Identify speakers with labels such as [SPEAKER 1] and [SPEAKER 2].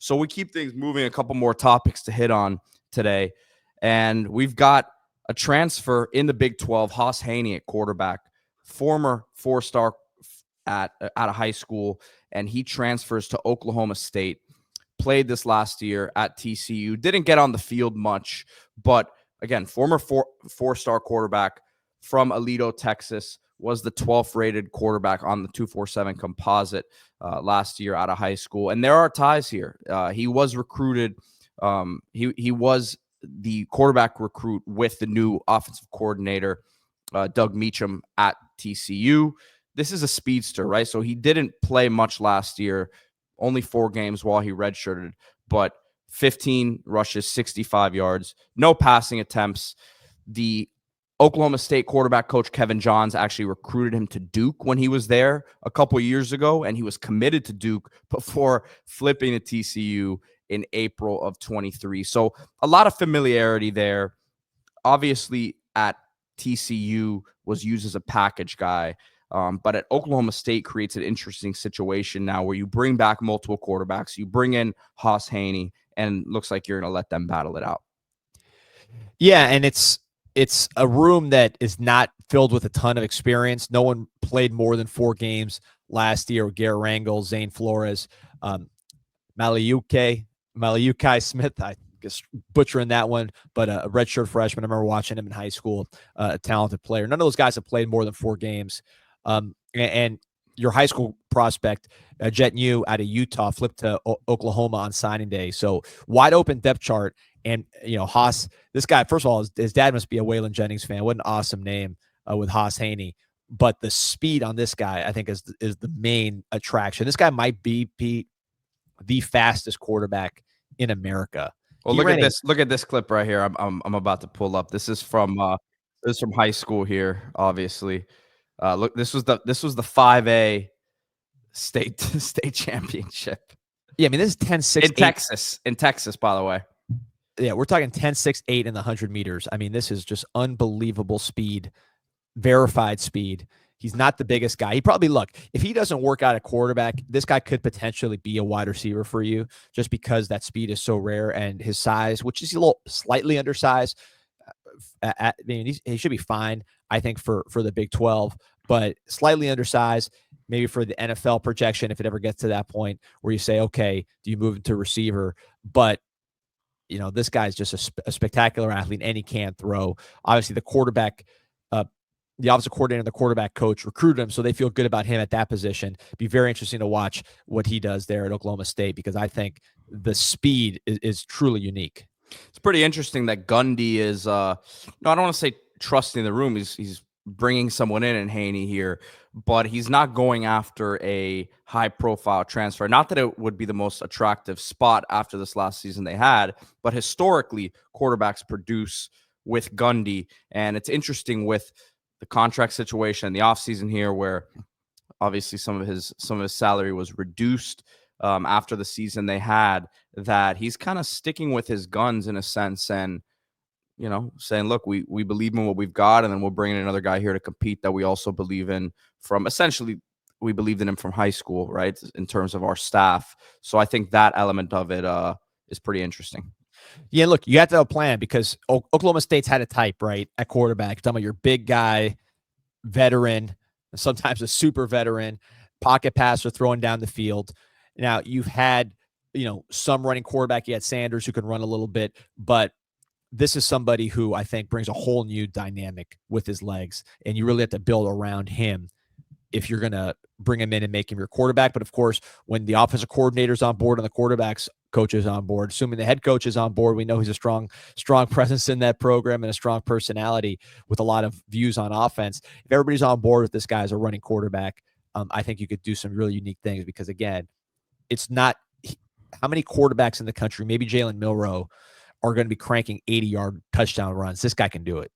[SPEAKER 1] So we keep things moving, a couple more topics to hit on today. And we've got a transfer in the Big 12, Hauss Hejny at quarterback, former four-star out of high school, and he transfers to Oklahoma State. Played this last year at TCU. Didn't get on the field much, but again, former four-star quarterback from Aledo, Texas, was the 12th rated quarterback on the 247 composite last year out of high school. And there are ties here. He was recruited. He was the quarterback recruit with the new offensive coordinator, Doug Meacham, at TCU. This is a speedster, right? So he didn't play much last year, only 4 games while he redshirted, but 15 rushes, 65 yards, no passing attempts. The Oklahoma State quarterback coach Kevin Johns actually recruited him to Duke when he was there a couple years ago, and he was committed to Duke before flipping to TCU in April of 23. So a lot of familiarity there. Obviously, at TCU was used as a package guy, but at Oklahoma State creates an interesting situation now where you bring back multiple quarterbacks, you bring in Hauss Hejny, and looks like you're going to let them battle it out.
[SPEAKER 2] Yeah, and it's a room that is not filled with a ton of experience. No one played more than 4 games last year. Garrett Rangel, Zane Flores, Malachi Smith, I guess butchering that one, but a redshirt freshman. I remember watching him in high school, a talented player. None of those guys have played more than 4 games. And your high school prospect, Jet New out of Utah, flipped to Oklahoma on signing day. So wide open depth chart. And, Hauss, this guy, first of all, his dad must be a Waylon Jennings fan. What an awesome name with Hauss Hejny. But the speed on this guy, I think, is the main attraction. This guy might be, Pete, the fastest quarterback in America.
[SPEAKER 1] Well, look at this clip right here. I'm about to pull up. This is from high school here, obviously. Look, this was the 5A state championship.
[SPEAKER 2] Yeah, I mean, this is 10.6
[SPEAKER 1] in Texas, by the way.
[SPEAKER 2] Yeah, we're talking 10.68 in the 100 meters. I mean, this is just unbelievable speed, verified speed. He's not the biggest guy. If he doesn't work out at quarterback, this guy could potentially be a wide receiver for you just because that speed is so rare, and his size, which is a little slightly undersized. He should be fine, I think, for the Big 12, but slightly undersized, maybe for the NFL projection if it ever gets to that point where you say, okay, do you move into receiver? But this guy's just a spectacular athlete, and he can throw. Obviously, the quarterback, the offensive coordinator and the quarterback coach recruited him, so they feel good about him at that position. Be very interesting to watch what he does there at Oklahoma State, because I think the speed is truly unique.
[SPEAKER 1] It's pretty interesting that Gundy is, I don't want to say trusting the room. He's bringing someone in Hejny here, but he's not going after a high-profile transfer. Not that it would be the most attractive spot after this last season they had, but historically, quarterbacks produce with Gundy. And it's interesting with the contract situation and the offseason here, where obviously some of his salary was reduced after the season they had, that he's kind of sticking with his guns in a sense, and saying, look, we believe in what we've got, and then we'll bring in another guy here to compete that we also believe in from, essentially, we believed in him from high school, right, in terms of our staff. So I think that element of it is pretty interesting.
[SPEAKER 2] Yeah, look, you have to have a plan, because Oklahoma State's had a type, right, at quarterback. You're talking about your big guy, veteran, sometimes a super veteran, pocket passer throwing down the field. Now, you've had, some running quarterback. You had Sanders, who can run a little bit, but this is somebody who I think brings a whole new dynamic with his legs, and you really have to build around him if you're going to bring him in and make him your quarterback. But of course, when the offensive coordinator's on board and the quarterback's coach is on board, assuming the head coach is on board, we know he's a strong presence in that program and a strong personality with a lot of views on offense. If everybody's on board with this guy as a running quarterback, I think you could do some really unique things, because again, it's not how many quarterbacks in the country, maybe Jalen Milroe, are going to be cranking 80-yard touchdown runs. This guy can do it.